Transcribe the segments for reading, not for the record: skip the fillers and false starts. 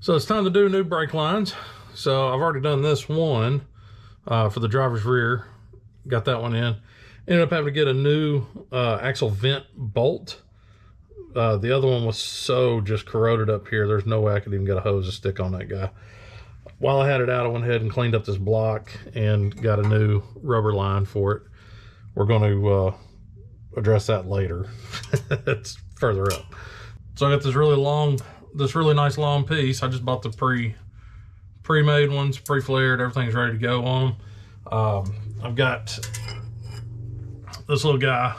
So it's time to do new brake lines. So I've already done this one for the driver's rear. Got that one in. Ended up having to get a new axle vent bolt. The other one was so just corroded up here, there's no way I could even get a hose to stick on that guy. While I had it out, I went ahead and cleaned up this block and got a new rubber line for it. We're going to address that later. It's further up. So I got this really nice long piece. I just bought the pre-made ones, pre-flared. Everything's ready to go on them. I've got this little guy,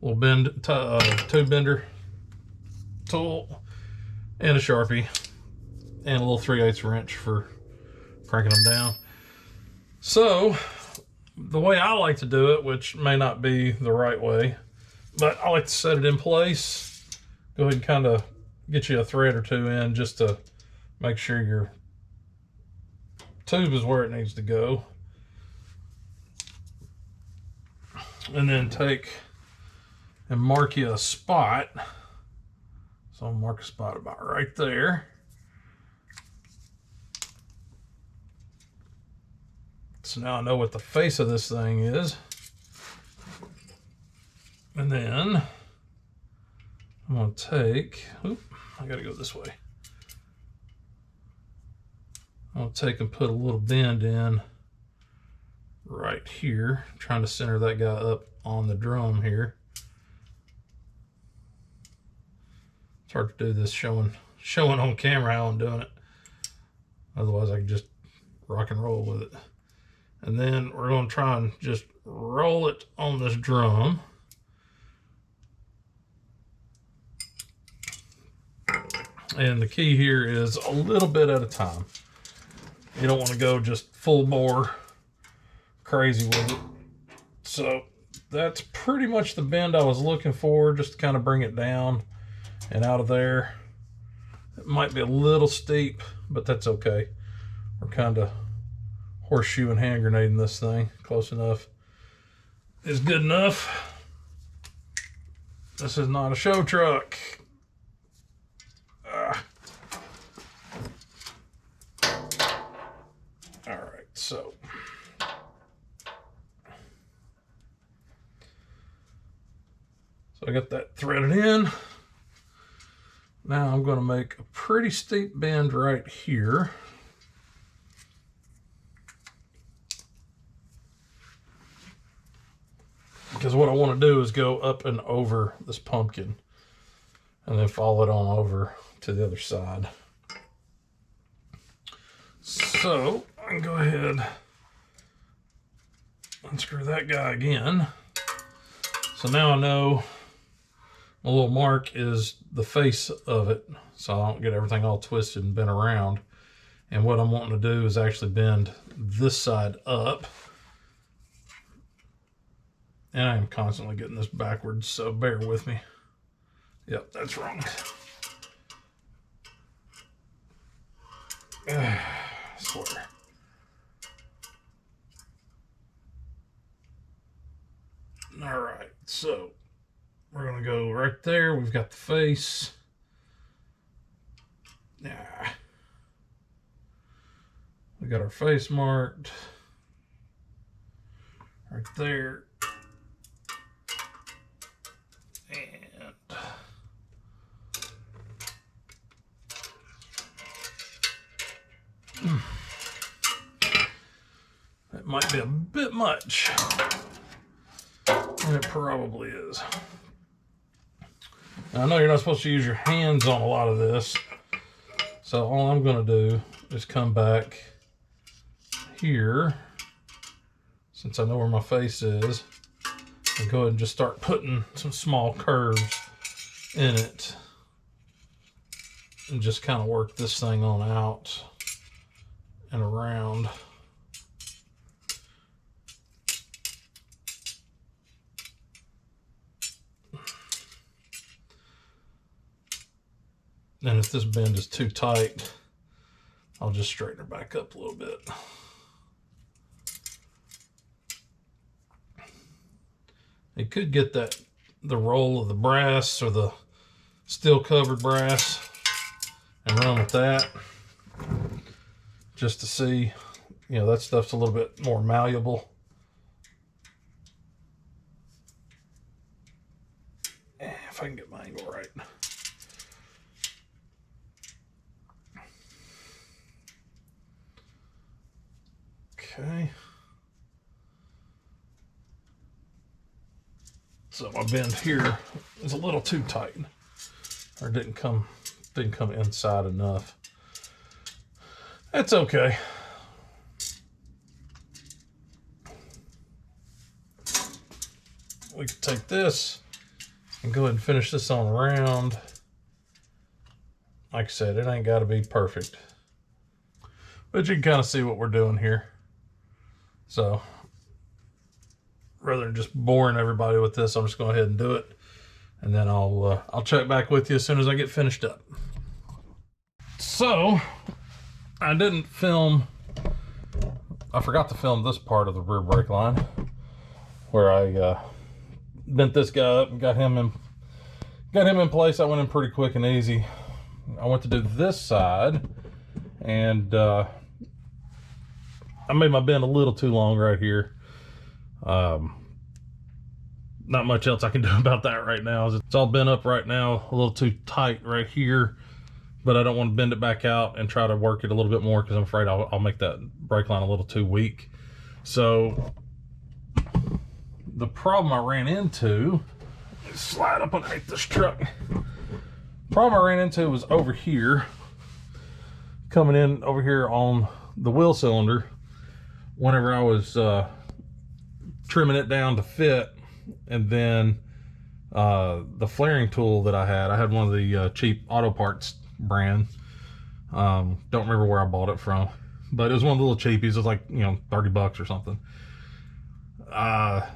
little tube bender tool, and a Sharpie, and a little 3/8 wrench for cranking them down. So the way I like to do it, which may not be the right way, but I like to set it in place. Go ahead and kind of get you a thread or two in just to make sure your tube is where it needs to go. And then take and mark you a spot. So I'll mark a spot about right there. So now I know what the face of this thing is. And then I'm going to take, I got to go this way. I'm going to take and put a little bend in right here, trying to center that guy up on the drum here. It's hard to do this showing on camera how I'm doing it. Otherwise I could just rock and roll with it. And then we're going to try and just roll it on this drum. And the key here is a little bit at a time. You don't want to go just full bore crazy with it. So that's pretty much the bend I was looking for, just to kind of bring it down and out of there. It might be a little steep, but that's okay. We're kind of horseshoe and hand grenading this thing. Close enough is good enough. This is not a show truck. All right, so I got that threaded in. Now I'm going to make a pretty steep bend right here. Because what I want to do is go up and over this pumpkin and then follow it on over to the other side. So I can go ahead and screw that guy again. So now I know my little mark is the face of it, so I don't get everything all twisted and bent around. And what I'm wanting to do is actually bend this side up. And I am constantly getting this backwards, so bear with me. Yep, that's wrong. I swear. All right, so we're gonna go right there. We've got the face. We got our face marked right there. That might be a bit much, and it probably is. Now, I know you're not supposed to use your hands on a lot of this, so all I'm going to do is come back here, since I know where my face is, and go ahead and just start putting some small curves in it, and just kind of work this thing on out and around. And if this bend is too tight, I'll just straighten her back up a little bit. You could get the roll of the brass or the steel covered brass and run with that just to see, you know, that stuff's a little bit more malleable. If I can get my angle right. Okay. So my bend here is a little too tight, or didn't come inside enough. That's okay. We can take this and go ahead and finish this on round. Like I said, it ain't got to be perfect, but you can kind of see what we're doing here. So rather than just boring everybody with this, I'm just going to go ahead and do it, and then I'll check back with you as soon as I get finished up. So I didn't film. I forgot to film this part of the rear brake line where I bent this guy up and got him in place. I went in pretty quick and easy. I went to do this side, and I made my bend a little too long right here. Not much else I can do about that right now. It's all bent up right now, a little too tight right here, but I don't want to bend it back out and try to work it a little bit more because I'm afraid I'll make that brake line a little too weak. So the problem I ran into, slide up underneath this truck. Problem I ran into was over here, coming in over here on the wheel cylinder. Whenever I was trimming it down to fit, and then the flaring tool that I had one of the cheap auto parts brand. Don't remember where I bought it from, but it was one of the little cheapies. It was like, you know, 30 bucks or something. I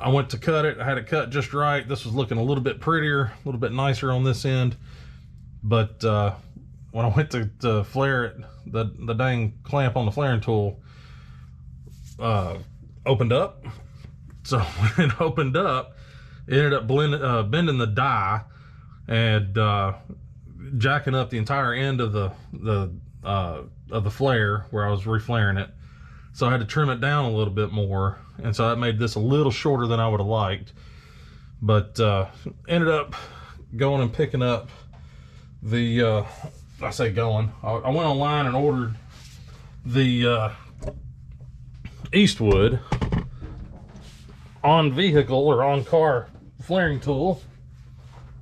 went to cut it. I had it cut just right. This was looking a little bit prettier, a little bit nicer on this end. But when I went to flare it, the dang clamp on the flaring tool opened up. So when it opened up, it ended up bending the die and jacking up the entire end of the flare where I was reflaring it. So I had to trim it down a little bit more, and so that made this a little shorter than I would have liked. But ended up going and picking up the I say going, I went online and ordered the Eastwood on vehicle or on car flaring tool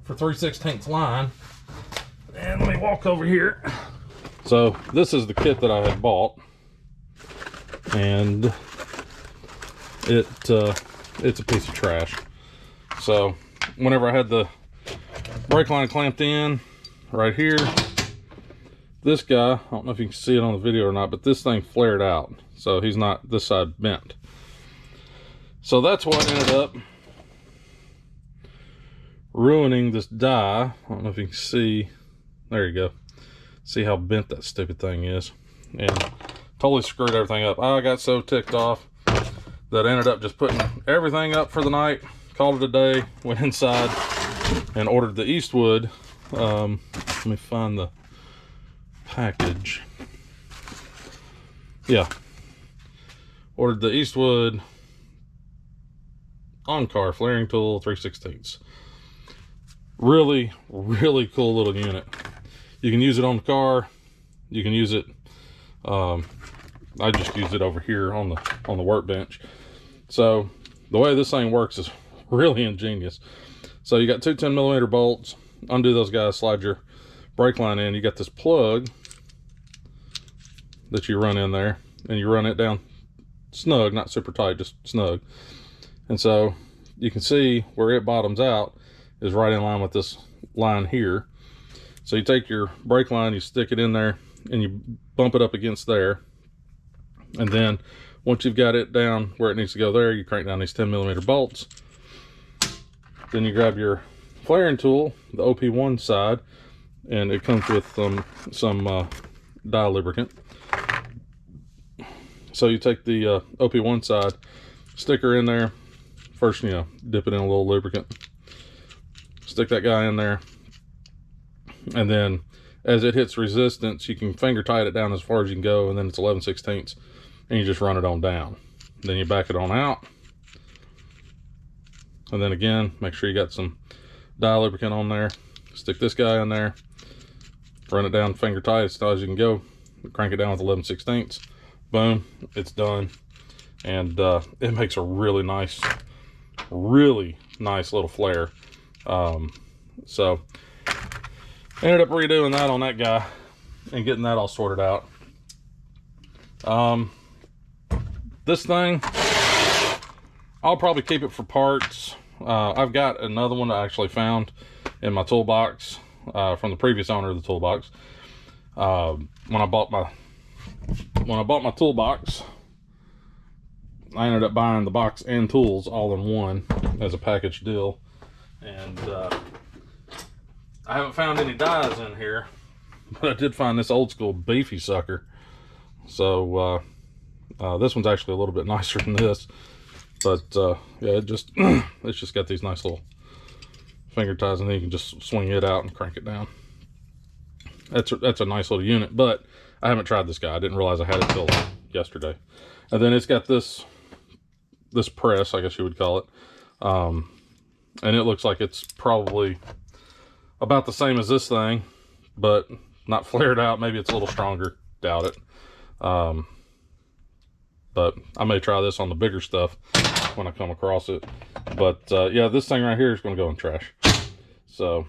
for 3/16 line. And let me walk over here. So this is the kit that I had bought, and it's a piece of trash. So whenever I had the brake line clamped in right here, this guy, I don't know if you can see it on the video or not, but this thing flared out, so he's not this side bent. So that's what ended up ruining this die. I don't know if you can see. There you go. See how bent that stupid thing is, and totally screwed everything up. I got so ticked off that I ended up just putting everything up for the night, called it a day, went inside and ordered the Eastwood. Let me find the package. Yeah, ordered the Eastwood on car flaring tool 3/16. Really cool little unit. You can use it on the car, you can use it, I just used it over here on the workbench. So the way this thing works is really ingenious. So you got two 10mm bolts, undo those guys, slide your brake line in. You got this plug that you run in there, and you run it down snug, not super tight, just snug. And so you can see where it bottoms out is right in line with this line here. So you take your brake line, you stick it in there, and you bump it up against there. And then once you've got it down where it needs to go there, you crank down these 10mm bolts. Then you grab your flaring tool, the OP1 side, and it comes with some dye lubricant. So you take the OP1 side, stick her in there. First, you know, dip it in a little lubricant. Stick that guy in there. And then as it hits resistance, you can finger tight it down as far as you can go, and then it's 11/16, and you just run it on down. Then you back it on out, and then again, make sure you got some dye lubricant on there. Stick this guy in there, run it down finger tight as tight as you can go, crank it down with 11/16. Boom, it's done. And it makes a really nice little flare. So ended up redoing that on that guy and getting that all sorted out. This thing, I'll probably keep it for parts. I've got another one I actually found in my toolbox from the previous owner of the toolbox. When I bought my toolbox, I ended up buying the box and tools all in one as a package deal. And I haven't found any dies in here, but I did find this old school beefy sucker. So this one's actually a little bit nicer than this, but yeah, it's just got these nice little finger ties, and then you can just swing it out and crank it down. That's a nice little unit, but I haven't tried this guy. I didn't realize I had it till yesterday. And then it's got this press, I guess you would call it, and it looks like it's probably about the same as this thing, but not flared out. Maybe it's a little stronger, doubt it. But I may try this on the bigger stuff when I come across it. But yeah, this thing right here is going to go in trash. So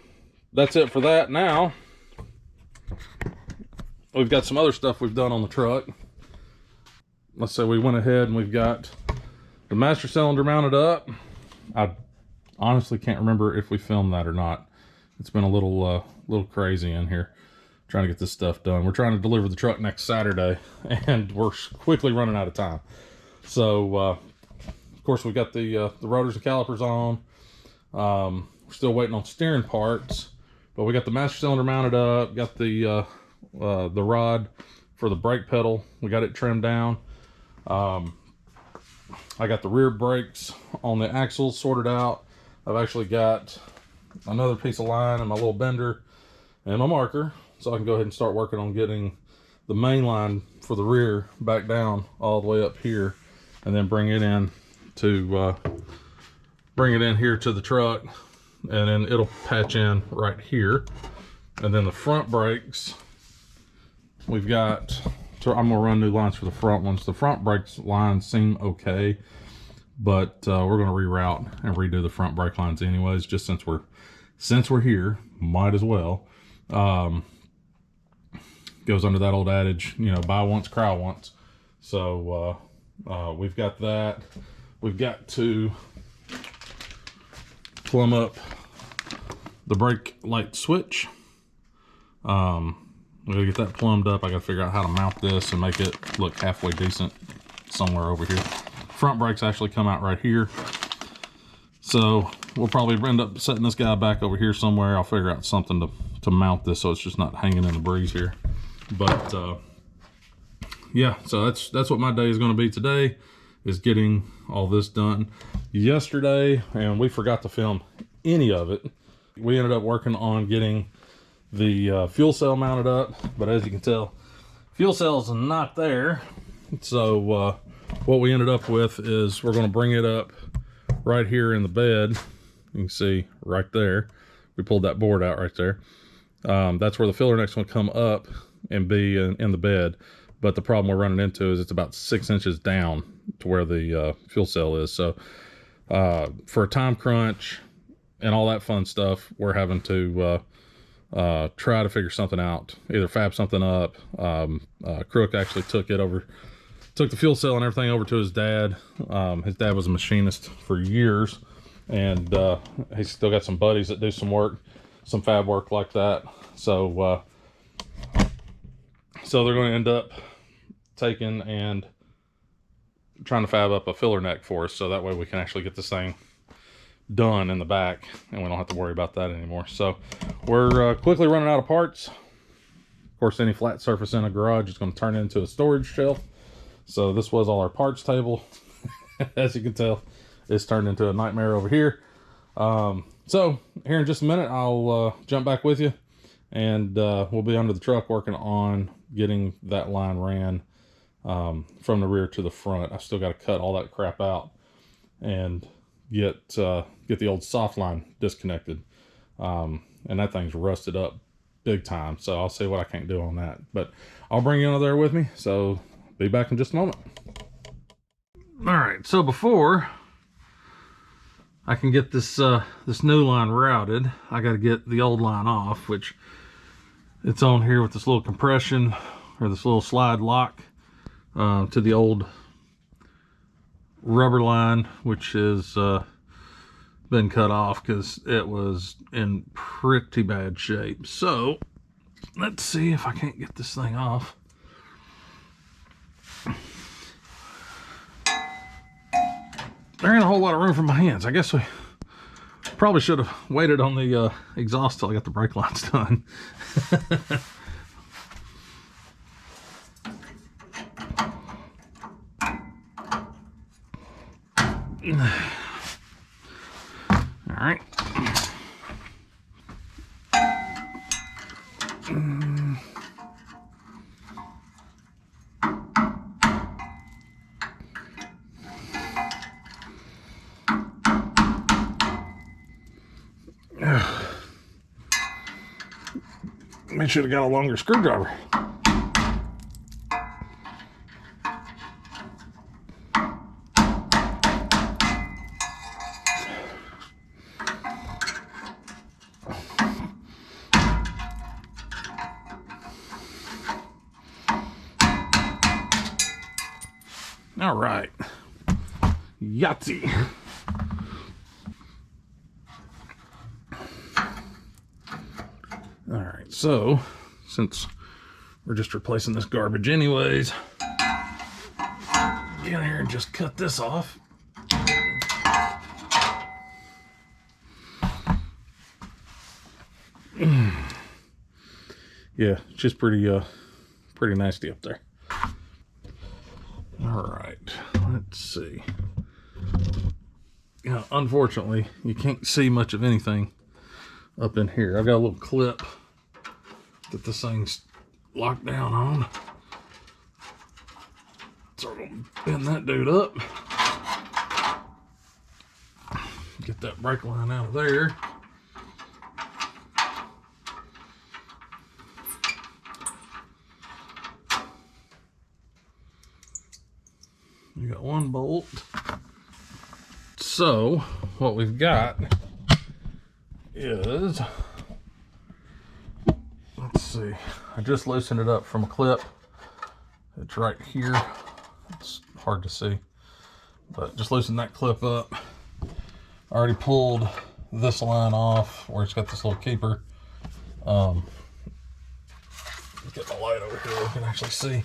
that's it for that. Now we've got some other stuff we've done on the truck. Let's say we went ahead and we've got the master cylinder mounted up. I honestly can't remember if we filmed that or not. It's been a little crazy in here trying to get this stuff done. We're trying to deliver the truck next Saturday, and we're quickly running out of time. So of course we got the rotors and calipers on. We're still waiting on steering parts, but we got the master cylinder mounted up, got the rod for the brake pedal, we got it trimmed down. I got the rear brakes on the axles sorted out. I've actually got another piece of line and my little bender and my marker, so I can go ahead and start working on getting the main line for the rear back down all the way up here, and then bring it in here to the truck, and then it'll patch in right here. And then the front brakes, we've got, I'm gonna run new lines for the front ones. The front brakes lines seem okay, but we're gonna reroute and redo the front brake lines anyways, just since we're here, might as well. Goes under that old adage, you know, buy once, cry once. So we've got that. We've got to plumb up the brake light switch. We gotta get that plumbed up. I gotta figure out how to mount this and make it look halfway decent somewhere over here. Front brakes actually come out right here, so we'll probably end up setting this guy back over here somewhere. I'll figure out something to mount this so it's just not hanging in the breeze here. But yeah, so that's what my day is going to be today, is getting all this done. Yesterday, and we forgot to film any of it, we ended up working on getting the fuel cell mounted up, but as you can tell, fuel cell's not there. So what we ended up with is we're going to bring it up right here in the bed. You can see right there, we pulled that board out right there. That's where the filler neck's going to come up and be in the bed. But the problem we're running into is it's about 6 inches down to where the fuel cell is. So for a time crunch and all that fun stuff, we're having to try to figure something out, either fab something up. Crook actually took the fuel cell and everything over to his dad. His dad was a machinist for years, and he's still got some buddies that do some work, some fab work like that. So they're going to end up taking and trying to fab up a filler neck for us, so that way we can actually get this thing done in the back and we don't have to worry about that anymore. So we're quickly running out of parts. Of course, any flat surface in a garage is going to turn into a storage shelf. So this was all our parts table. As you can tell, it's turned into a nightmare over here. So here in just a minute, I'll jump back with you and we'll be under the truck working on getting that line ran from the rear to the front. I still got to cut all that crap out and get the old soft line disconnected, and that thing's rusted up big time, so I'll see what I can't do on that. But I'll bring you under there with me, so be back in just a moment. All right, so before I can get this this new line routed, I got to get the old line off, which it's on here with this little compression or this little slide lock to the old rubber line, which has been cut off because it was in pretty bad shape. So let's see if I can't get this thing off. There ain't a whole lot of room for my hands. I guess we probably should have waited on the exhaust till I got the brake lines done. All right. I should have got a longer screwdriver. All right, Yahtzee. All right, so since we're just replacing this garbage anyways, get in here and just cut this off. Yeah, it's just pretty nasty up there. All right, let's see. Yeah, unfortunately, you can't see much of anything up in here. I've got a little clip that this thing's locked down on. So I'm gonna bend that dude up. Get that brake line out of there. You got one bolt. So what we've got is, let's see, I just loosened it up from a clip. It's right here. It's hard to see, but just loosen that clip up. I already pulled this line off where it's got this little keeper. Get the light over here, we can actually see.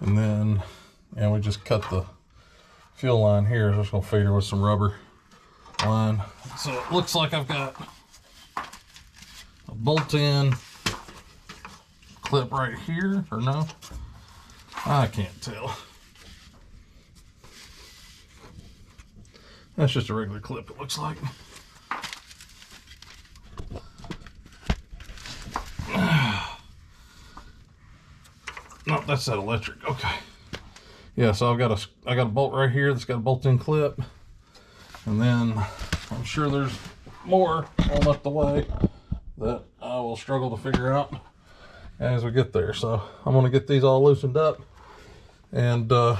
And then, we just cut the fuel line here. I'm just gonna feed her with some rubber line. So it looks like I've got a bolt-in clip right here, or no? I can't tell. That's just a regular clip, it looks like. No, that's that electric. Okay. Yeah, so I got a bolt right here that's got a bolt-in clip, and then I'm sure there's more on up the way that I will struggle to figure out as we get there. So I'm gonna get these all loosened up and go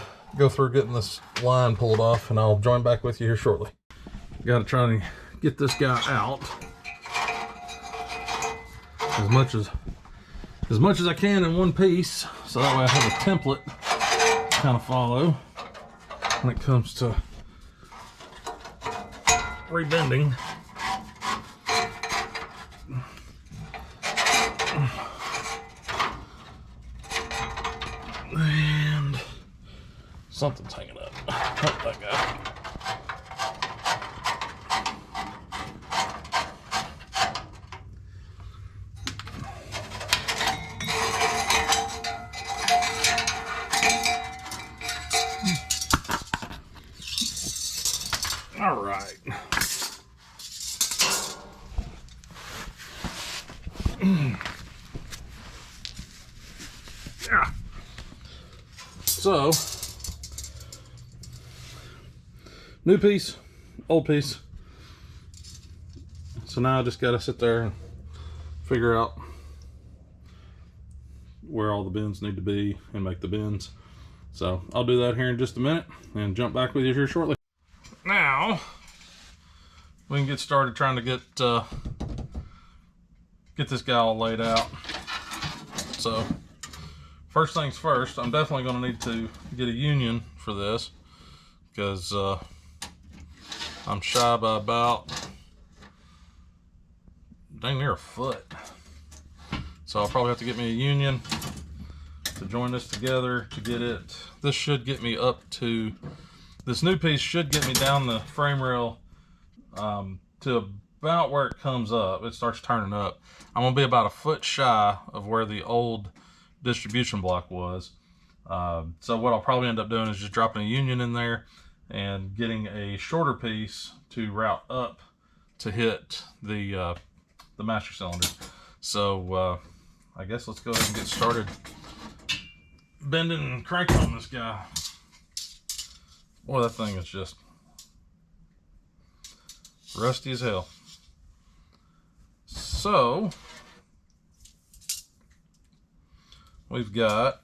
through getting this line pulled off, and I'll join back with you here shortly. Got to try to get this guy out as much as I can in one piece, so that way I have a template to kind of follow when it comes to rebending. And something's hanging up. Oh, that guy. So, new piece, old piece. So now I just got to sit there and figure out where all the bends need to be and make the bends. So I'll do that here in just a minute and jump back with you here shortly. Now we can get started trying to get this guy all laid out. So first things first, I'm definitely going to need to get a union for this, because I'm shy by about dang near a foot. So I'll probably have to get me a union to join this together to get it. This should get me up to, this new piece should get me down the frame rail to about where it comes up. It starts turning up. I'm gonna be about a foot shy of where the old distribution block was. So what I'll probably end up doing is just dropping a union in there and getting a shorter piece to route up to hit the master cylinder. So I guess let's go ahead and get started bending and cranking on this guy. Boy, that thing is just rusty as hell. So we've got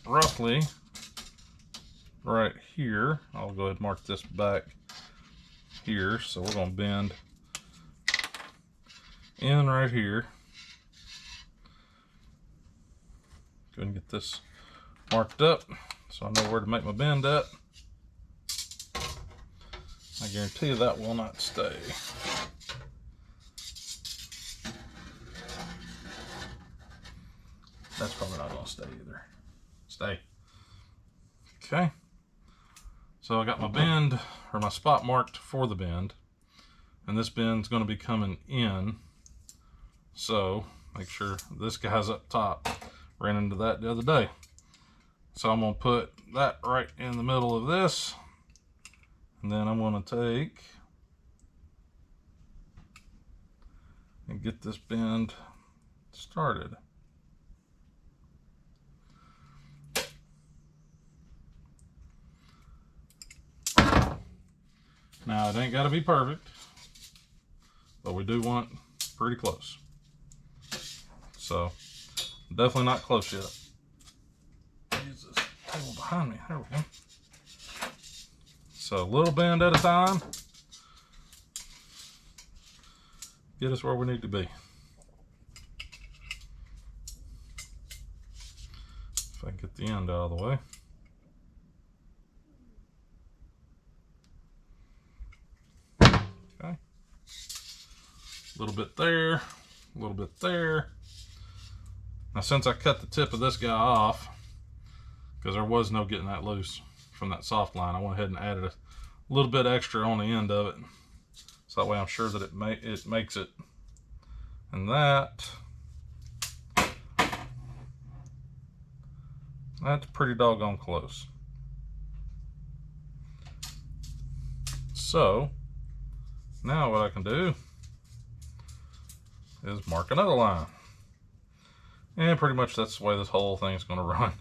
roughly right here. I'll go ahead and mark this back here. So we're going to bend in right here. Go ahead and get this marked up so I know where to make my bend at. I guarantee you that will not stay. That's probably not going to stay either. Stay. Okay. So I got my bend, or my spot marked for the bend, and this bend's going to be coming in. So make sure this guy's up top. Ran into that the other day. So I'm going to put that right in the middle of this, and then I'm going to take and get this bend started. Now, it ain't got to be perfect, but we do want pretty close. So, definitely not close yet. Use this table behind me. There we go. So, a little bend at a time. Get us where we need to be. If I can get the end out of the way. Okay. A little bit there, a little bit there. Now, since I cut the tip of this guy off, because there was no getting that loose from that soft line, I went ahead and added a little bit extra on the end of it. So that way I'm sure that it makes it. And that's pretty doggone close. So now what I can do is mark another line. And pretty much that's the way this whole thing is going to run.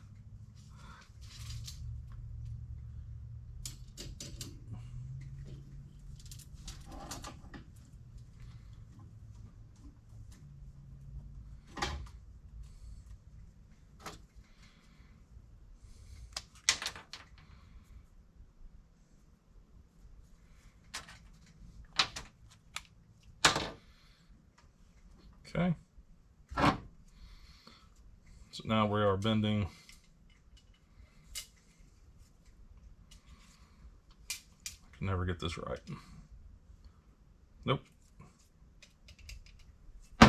Okay. So now we are bending. I can never get this right. Nope. So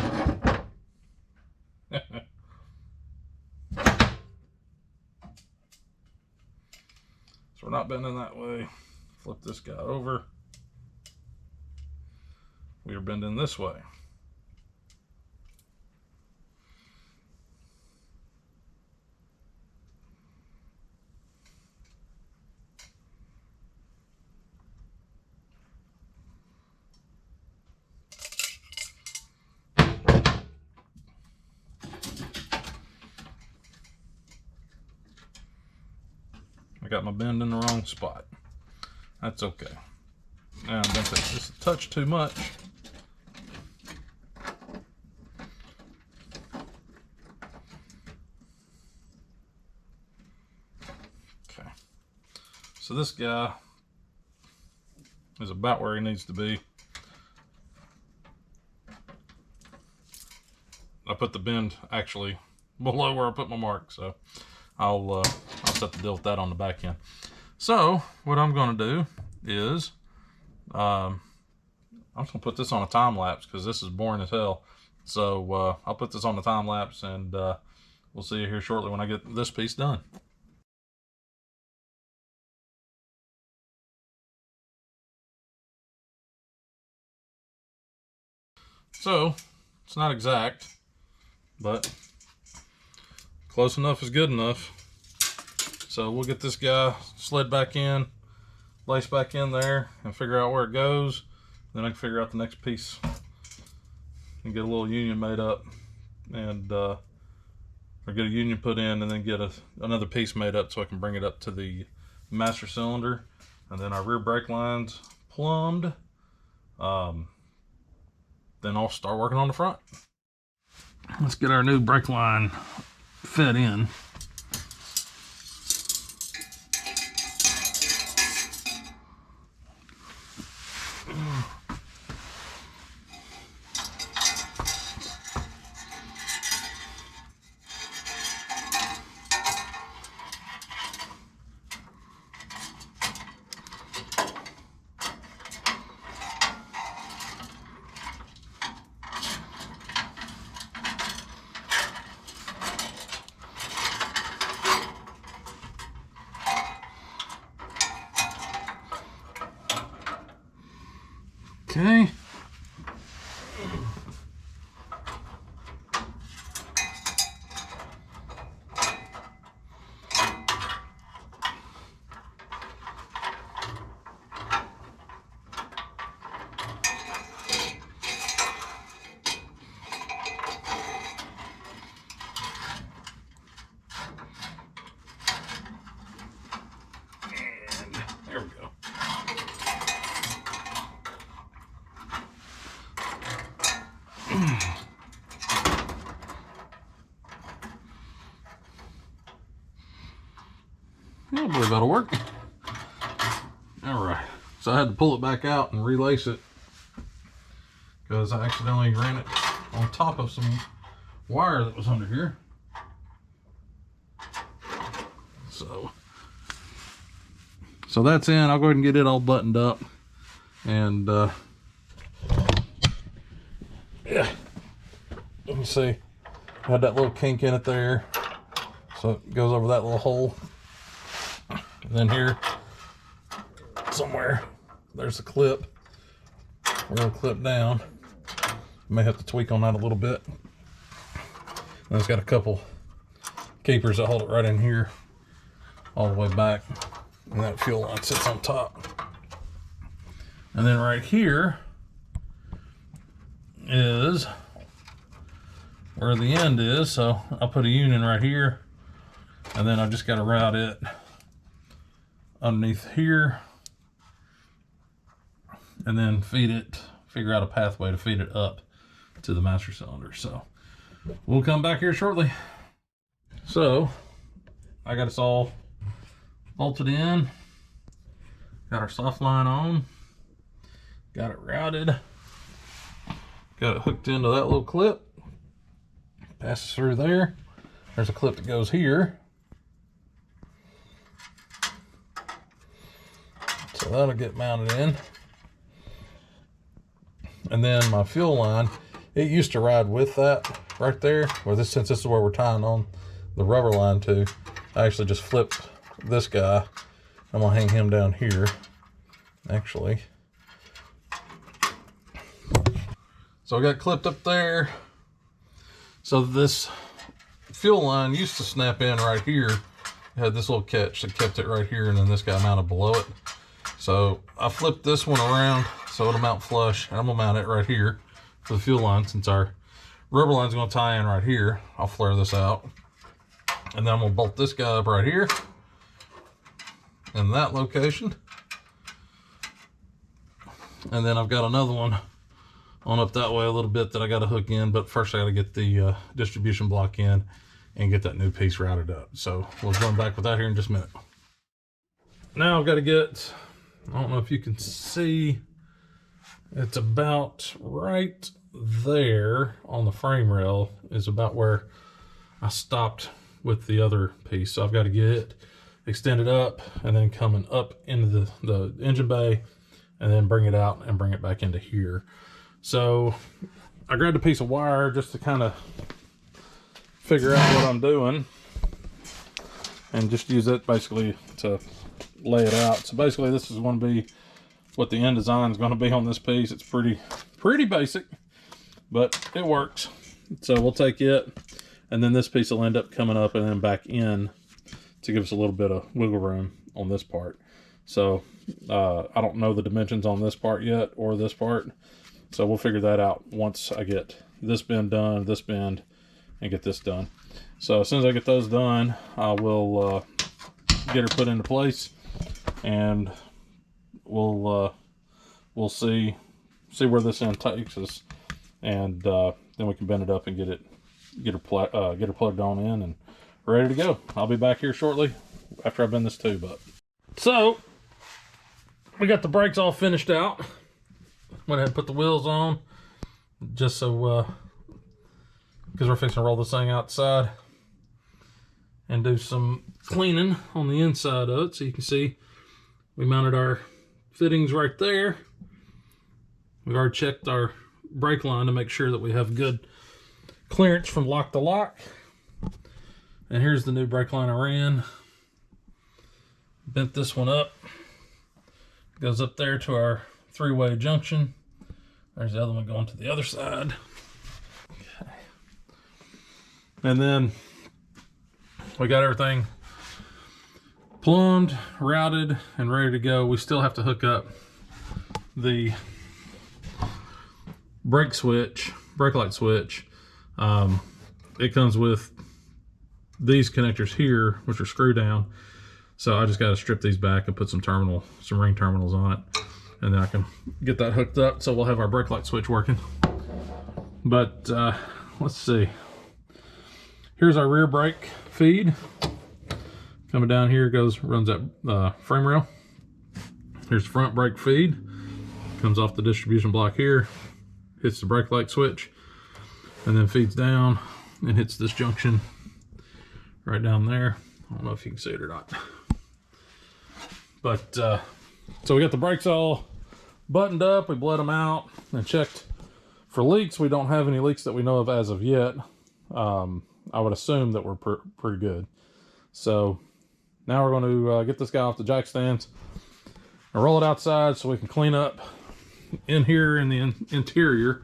we're not bending that way. Flip this guy over. We are bending this way. got my bend in the wrong spot. That's okay. And I bent it just a touch too much. Okay. So this guy is about where he needs to be. I put the bend actually below where I put my mark, so I'll set the deal with that on the back end. So what I'm going to do is I'm just going to put this on a time lapse because this is boring as hell. So I'll put this on the time lapse, and we'll see you here shortly when I get this piece done. So it's not exact, but close enough is good enough. So we'll get this guy slid back in, lace back in there, and figure out where it goes. Then I can figure out the next piece and get a little union made up, and or get a union put in, and then get another piece made up so I can bring it up to the master cylinder. And then our rear brake lines plumbed. Then I'll start working on the front. Let's get our new brake line fed in. Okay. There we go. I believe that'll work. All right, so I had to pull it back out and relace it because I accidentally ran it on top of some wire that was under here. So that's in. I'll go ahead and get it all buttoned up, and yeah, let me see. I had that little kink in it there, so it goes over that little hole. And then here, somewhere, there's a clip. We're gonna clip down. May have to tweak on that a little bit. And it's got a couple keepers that hold it right in here, all the way back. And that fuel line sits on top. And then right here is where the end is. So I'll put a union right here, and then I've just got to route it underneath here, and then figure out a pathway to feed it up to the master cylinder. So we'll come back here shortly. So I got us all bolted in, got our soft line on, got it routed, got it hooked into that little clip, passes through there. There's a clip that goes here, so that'll get mounted in. And then my fuel line, it used to ride with that right there, since this is where we're tying on the rubber line to, I actually just flipped this guy. I'm gonna hang him down here, actually. So I got clipped up there. So this fuel line used to snap in right here. It had this little catch that kept it right here, and then this guy mounted below it. So I flipped this one around so it'll mount flush, and I'm gonna mount it right here for the fuel line. Since our rubber line's gonna tie in right here, I'll flare this out. And then I'm gonna bolt this guy up right here. in that location. And then I've got another one on up that way a little bit that I got to hook in, but first I got to get the distribution block in and get that new piece routed up. So we'll run back with that here in just a minute. Now I've got to get, I don't know if you can see, it's about right there on the frame rail is about where I stopped with the other piece. So I've got to get it extended up and then coming up into the engine bay and then bring it out and bring it back into here. So I grabbed a piece of wire just to kind of figure out what I'm doing and just use it basically to lay it out. So basically this is going to be what the end design is going to be on this piece. It's pretty basic, but it works. So we'll take it, and then this piece will end up coming up and then back in to give us a little bit of wiggle room on this part. So I don't know the dimensions on this part yet or this part, so we'll figure that out once I get this bend done, this bend, and get this done. So as soon as I get those done, I will get her put into place, and we'll see where this end takes us, and then we can bend it up and get her plugged on in and ready to go. I'll be back here shortly after I bend this tube up. So we got the brakes all finished out. Went ahead and put the wheels on just so because we're fixing to roll this thing outside and do some cleaning on the inside of it. So you can see we mounted our fittings right there. We've already checked our brake line to make sure that we have good clearance from lock to lock. And here's the new brake line I ran. Bent this one up. Goes up there to our three-way junction. There's the other one going to the other side. Okay. And then we got everything plumbed, routed, and ready to go. We still have to hook up the brake light switch. It comes with these connectors here, which are screw down. So I just got to strip these back and put some ring terminals on it, and then I can get that hooked up. So we'll have our brake light switch working. But let's see. Here's our rear brake feed. Coming down here runs that frame rail. Here's the front brake feed. Comes off the distribution block here, hits the brake light switch, and then feeds down and hits this junction right down there. I don't know if you can see it or not. But so we got the brakes all buttoned up. We bled them out and checked for leaks. We don't have any leaks that we know of as of yet. I would assume that we're pretty good. So now we're going to get this guy off the jack stands and roll it outside so we can clean up in here in the interior.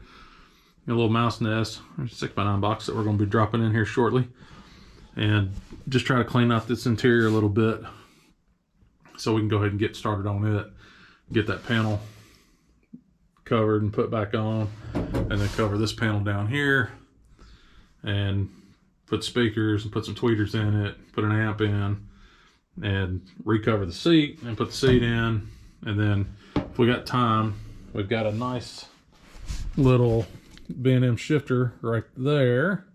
A little mouse nest. There's a 6x9 box that we're going to be dropping in here shortly, and just try to clean up this interior a little bit so we can go ahead and get started on it, get that panel covered and put back on, and then cover this panel down here and put speakers and put some tweeters in it, put an amp in, and recover the seat and put the seat in. And then if we got time, we've got a nice little B&M shifter right there.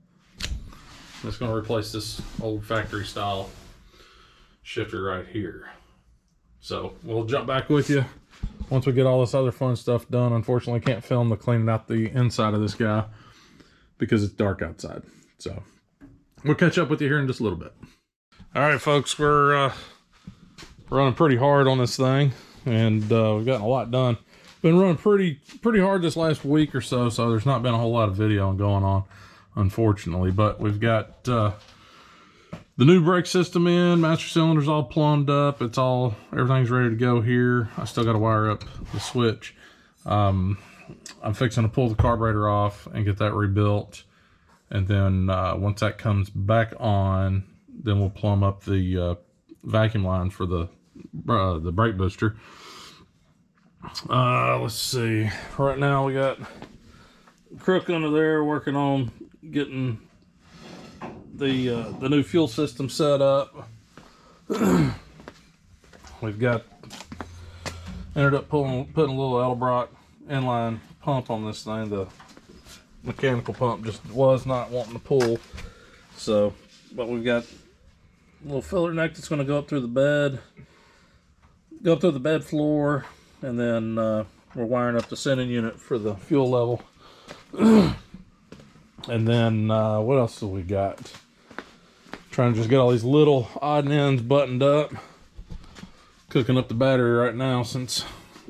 That's going to replace this old factory style shifter right here. So we'll jump back with you once we get all this other fun stuff done. Unfortunately, can't film the cleaning out the inside of this guy because it's dark outside. So we'll catch up with you here in just a little bit. All right, folks, we're running pretty hard on this thing, and we've gotten a lot done. Been running pretty hard this last week or so, so there's not been a whole lot of video going on, unfortunately. But we've got the new brake system in, master cylinder's all plumbed up. Everything's ready to go here. I still got to wire up the switch. I'm fixing to pull the carburetor off and get that rebuilt. And then once that comes back on, then we'll plumb up the vacuum line for the brake booster. Let's see. Right now we got Crook under there working on getting the new fuel system set up. we've got, ended up putting a little Edelbrock inline pump on this thing. The mechanical pump just was not wanting to pull. So, but we've got a little filler neck that's going to go up through the bed, floor, and then we're wiring up the sending unit for the fuel level. And then what else do we got? Trying to just get all these little odd ends buttoned up. Cooking up the battery right now since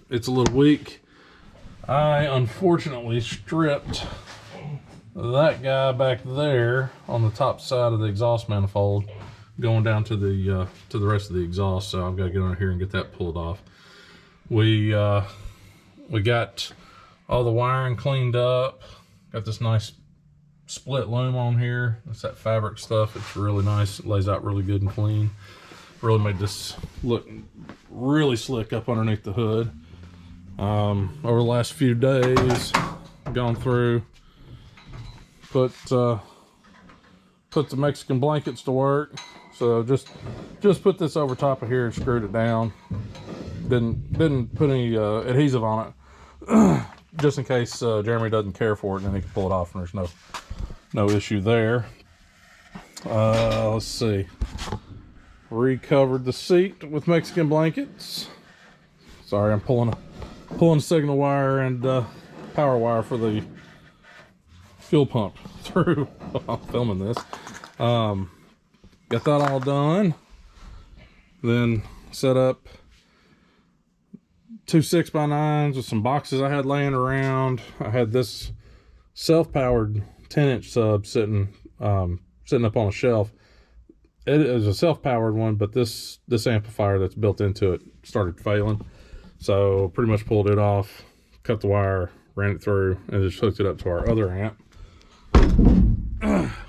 it's a little weak. I unfortunately stripped that guy back there on the top side of the exhaust manifold, going down to the rest of the exhaust. So I've got to get under here and get that pulled off. We got all the wiring cleaned up. Got this nice split loom on here. It's that fabric stuff. It's really nice. It lays out really good and clean. Really made this look really slick up underneath the hood. Over the last few days, gone through, put the Mexican blankets to work. So just put this over top of here and screwed it down. Didn't put any adhesive on it, just in case Jeremy doesn't care for it, and then he can pull it off and there's no issue there. Let's see. Recovered the seat with Mexican blankets. Sorry, I'm pulling signal wire and power wire for the fuel pump through while I'm filming this. Got that all done. Then set up 2 6x9s with some boxes I had laying around. I had this self-powered 10-inch sub sitting up on a shelf. It is a self-powered one, but this amplifier that's built into it started failing. So pretty much pulled it off, cut the wire, ran it through, and just hooked it up to our other amp,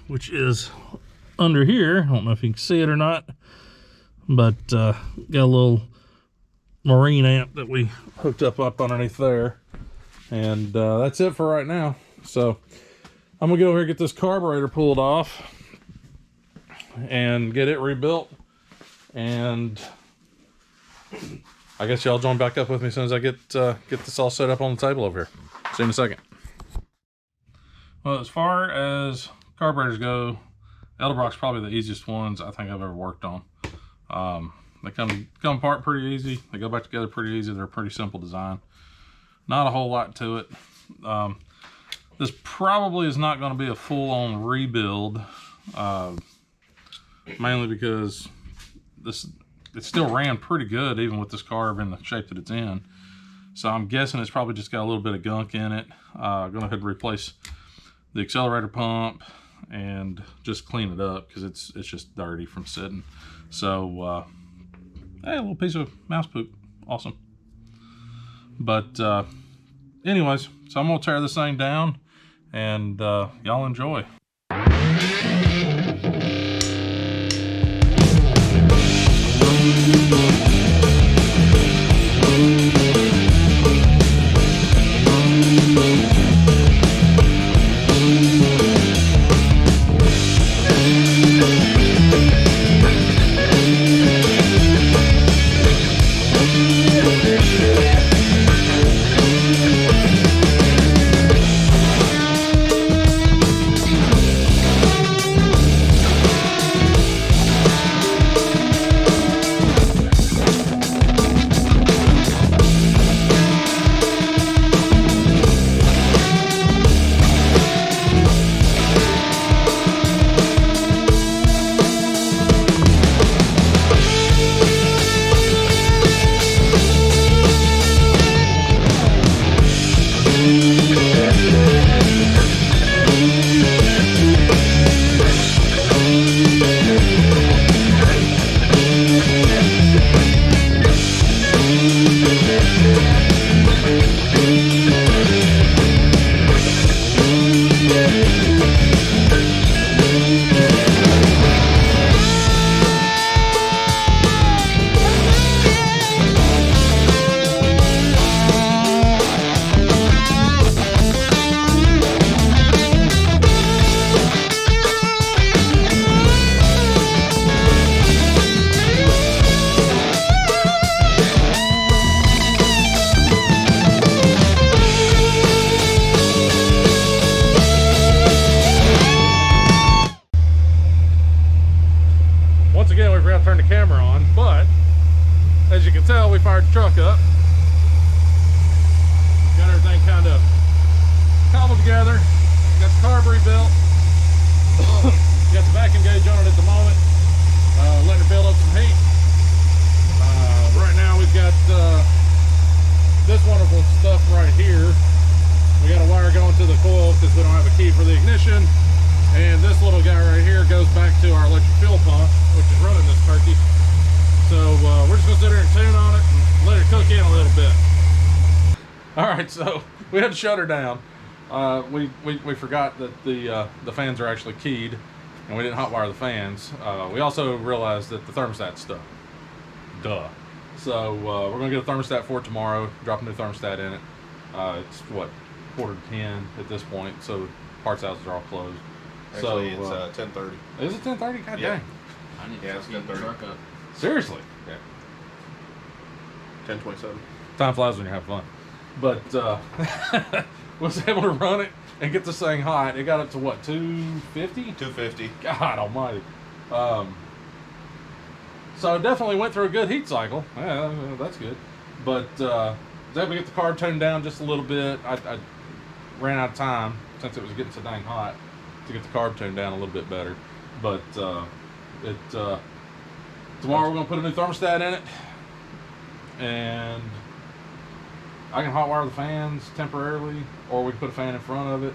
which is under here. I don't know if you can see it or not, but got a little marine amp that we hooked up underneath there. And that's it for right now. So I'm gonna go over here and get this carburetor pulled off and get it rebuilt, and I guess y'all join back up with me as soon as I get this all set up on the table over here. See you in a second. Well, as far as carburetors go, Edelbrock's probably the easiest ones I think I've ever worked on. They come apart pretty easy. They go back together pretty easy. They're a pretty simple design. Not a whole lot to it. This probably is not going to be a full-on rebuild, mainly because it still ran pretty good even with this carb in the shape that it's in. So I'm guessing it's probably just got a little bit of gunk in it. I'm going to have to replace the accelerator pump and just clean it up because it's just dirty from sitting. So hey, a little piece of mouse poop, awesome. But anyways, so I'm gonna tear this thing down, and y'all enjoy. rebuilt. Got the vacuum gauge on it at the moment, letting it build up some heat. Right now we've got this wonderful stuff right here. We got a wire going to the coil because we don't have a key for the ignition. And this little guy right here goes back to our electric fuel pump, which is running this turkey. So we're just gonna sit here and tune on it and let it cook in a little bit. All right, so we had to shut her down. We forgot that the fans are actually keyed, and we didn't hotwire the fans. We also realized that the thermostat's stuck. Duh. So we're gonna get a thermostat for it tomorrow. Drop a new thermostat in it. It's what, 9:45 at this point, so parts houses are all closed. Actually, so, it's 10:30. Is it 10:30? God yeah. dang. I need it's to get the truck up. Seriously? Yeah. 10:27. Time flies when you're having fun. But was able to run it and get this thing hot. It got up to what, 250? 250. God almighty. So it definitely went through a good heat cycle. Yeah, that's good. But was able to get the carb toned down just a little bit. I ran out of time since it was getting so dang hot to get the carb toned down a little bit better. But tomorrow we're gonna put a new thermostat in it, and I can hotwire the fans temporarily, or we can put a fan in front of it.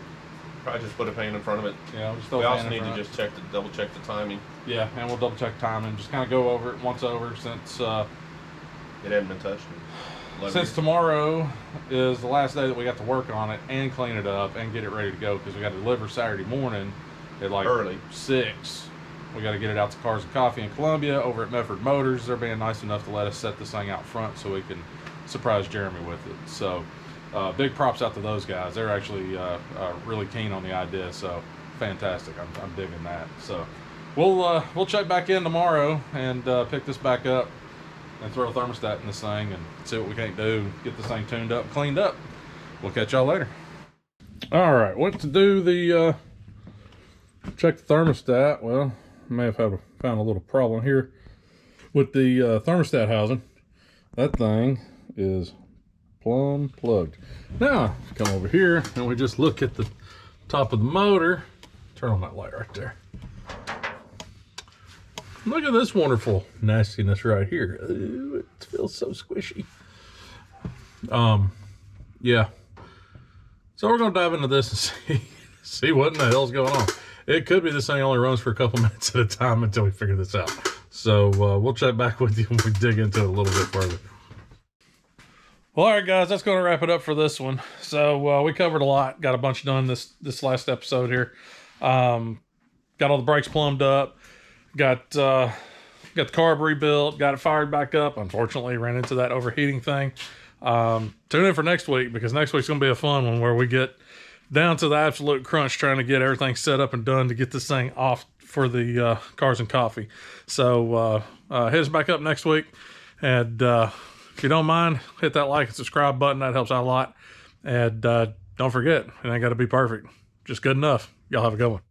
Probably just put a fan in front of it. Yeah, we'll just throw we a fan also in need front. to just double check the timing. Yeah, and we'll double check timing. Just kind of go over it once over since it hadn't been touched. Since tomorrow is the last day that we got to work on it and clean it up and get it ready to go, because we got to deliver Saturday morning at like early 6. We got to get it out to Cars and Coffee in Columbia over at Medford Motors. They're being nice enough to let us set this thing out front so we can surprise Jeremy with it. So big props out to those guys. They're actually really keen on the idea, so fantastic. I'm digging that. So we'll check back in tomorrow and pick this back up and throw a thermostat in this thing and see what we can't do, get this thing tuned up, cleaned up. We'll catch y'all later. All right, went to do the check the thermostat. Well, may have found a little problem here with the thermostat housing. That thing is plumb plugged. Now come over here and we just look at the top of the motor. Turn on that light right there. Look at this wonderful nastiness right here. Ooh, it feels so squishy. Yeah. So we're gonna dive into this and see what in the hell's going on. It could be this thing only runs for a couple minutes at a time until we figure this out. So we'll check back with you when we dig into it a little bit further. Well, all right, guys, that's going to wrap it up for this one. So we covered a lot. Got a bunch done this last episode here. Got all the brakes plumbed up. Got the carb rebuilt. Got it fired back up. Unfortunately, ran into that overheating thing. Tune in for next week, because next week's going to be a fun one where we get down to the absolute crunch trying to get everything set up and done to get this thing off for the Cars and Coffee. So hit us back up next week. And if you don't mind, hit that like and subscribe button. That helps out a lot. And don't forget, it ain't got to be perfect. Just good enough. Y'all have a good one.